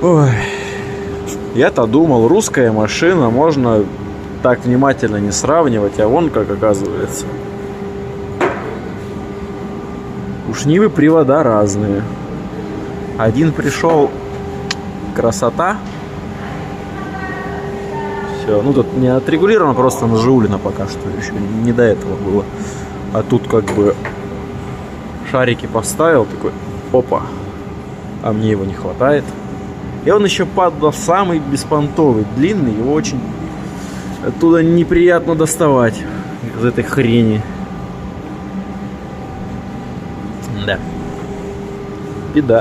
Ой. Я-то думал, русская машина можно так внимательно не сравнивать, а вон как оказывается. Уж Нивы привода разные. Один пришел, красота. Все, ну тут не отрегулировано, просто наживлено пока что, еще не до этого было. А тут как бы шарики поставил, такой, опа, а мне его не хватает. И он еще падал самый беспонтовый, длинный, его очень оттуда неприятно доставать из этой хрени. Да. Беда.